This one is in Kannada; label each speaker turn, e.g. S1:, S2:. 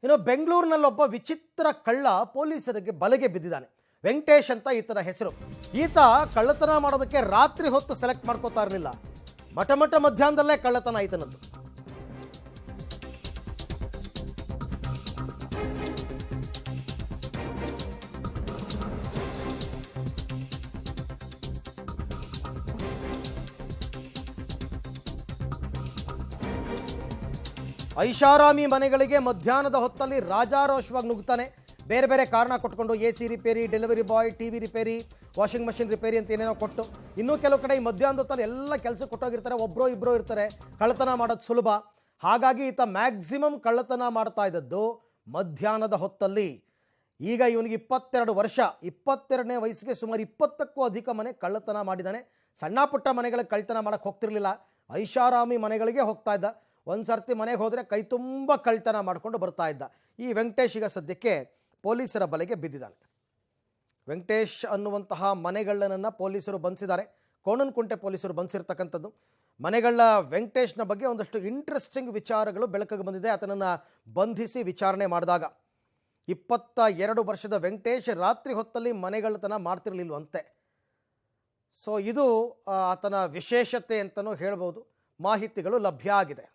S1: ಇನ್ನು ಬೆಂಗಳೂರಿನಲ್ಲೊಬ್ಬ ವಿಚಿತ್ರ ಕಳ್ಳ ಪೊಲೀಸರಿಗೆ ಬಲೆಗೆ ಬಿದ್ದಿದ್ದಾನೆ. ವೆಂಕಟೇಶ್ ಅಂತ ಈತನ ಹೆಸರು. ಈತ ಕಳ್ಳತನ ಮಾಡೋದಕ್ಕೆ ರಾತ್ರಿ ಹೊತ್ತು ಸೆಲೆಕ್ಟ್ ಮಾಡ್ಕೋತಾ ಇರಲಿಲ್ಲ. ಮಠ ಮಧ್ಯಾಹ್ನದಲ್ಲೇ ಕಳ್ಳತನ ಈತನದ್ದು. ಐಷಾರಾಮಿ ಮನೆಗಳಿಗೆ ಮಧ್ಯಾಹ್ನದ ಹೊತ್ತಲ್ಲಿ ರಾಜಾರೋಷವಾಗಿ ನುಗ್ತಾನೆ. ಬೇರೆ ಬೇರೆ ಕಾರಣ ಕೊಟ್ಕೊಂಡು AC repair, delivery boy, TV repair, washing machine repair ಅಂತ ಏನೇನೋ ಕೊಟ್ಟು, ಇನ್ನೂ ಕೆಲವು ಕಡೆ ಈ ಮಧ್ಯಾಹ್ನದ ಹೊತ್ತಲ್ಲಿ ಎಲ್ಲ ಕೆಲಸ ಕೊಟ್ಟೋಗಿರ್ತಾರೆ. ಒಬ್ಬರೋ ಇಬ್ಬರೋ ಇರ್ತಾರೆ. ಕಳ್ಳತನ ಮಾಡೋದು ಸುಲಭ. ಹಾಗಾಗಿ ಈತ ಮ್ಯಾಕ್ಸಿಮಮ್ ಕಳ್ಳತನ ಮಾಡ್ತಾ ಇದ್ದದ್ದು ಮಧ್ಯಾಹ್ನದ ಹೊತ್ತಲ್ಲಿ. ಈಗ ಇವನಿಗೆ 22 ವರ್ಷ. 22ನೇ ವಯಸ್ಸಿಗೆ ಸುಮಾರು 20ಕ್ಕೂ ಅಧಿಕ ಮನೆ ಕಳ್ಳತನ ಮಾಡಿದ್ದಾನೆ. ಸಣ್ಣ ಪುಟ್ಟ ಮನೆಗಳಿಗೆ ಕಳ್ಳತನ ಮಾಡೋಕ್ಕೆ ಹೋಗ್ತಿರ್ಲಿಲ್ಲ. ಐಷಾರಾಮಿ ಮನೆಗಳಿಗೆ ಹೋಗ್ತಾ ಇದ್ದ. ಒಂದು ಸರ್ತಿ ಮನೆಗೆ ಹೋದರೆ ಕೈ ತುಂಬ ಕಳ್ಳತನ ಮಾಡಿಕೊಂಡು ಬರ್ತಾ ಇದ್ದ. ಈ ವೆಂಕಟೇಶ್ ಈಗ ಸದ್ಯಕ್ಕೆ ಪೊಲೀಸರ ಬಲೆಗೆ ಬಿದ್ದಿದ್ದಾನೆ. ವೆಂಕಟೇಶ್ ಅನ್ನುವಂತಹ ಮನೆಗಳ್ಳನನ್ನು ಪೊಲೀಸರು ಬಂಧಿಸಿದ್ದಾರೆ. ಕೋಣನಕುಂಟೆ ಪೊಲೀಸರು ಬಂಧಿಸಿರ್ತಕ್ಕಂಥದ್ದು. ಮನೆಗಳ್ಳ ವೆಂಕಟೇಶ್ನ ಬಗ್ಗೆ ಒಂದಷ್ಟು ಇಂಟ್ರೆಸ್ಟಿಂಗ್ ವಿಚಾರಗಳು ಬೆಳಕಿಗೆ ಬಂದಿದೆ. ಆತನನ್ನು ಬಂಧಿಸಿ ವಿಚಾರಣೆ ಮಾಡಿದಾಗ 22 ವರ್ಷದ ವೆಂಕಟೇಶ್ ರಾತ್ರಿ ಹೊತ್ತಲ್ಲಿ ಮನೆಗಳ್ಳತನ ಮಾಡ್ತಿರ್ಲಿಲ್ವಂತೆ. ಸೊ ಇದು ಆತನ ವಿಶೇಷತೆ ಅಂತಲೂ ಹೇಳ್ಬೋದು. ಮಾಹಿತಿಗಳು ಲಭ್ಯ ಆಗಿದೆ.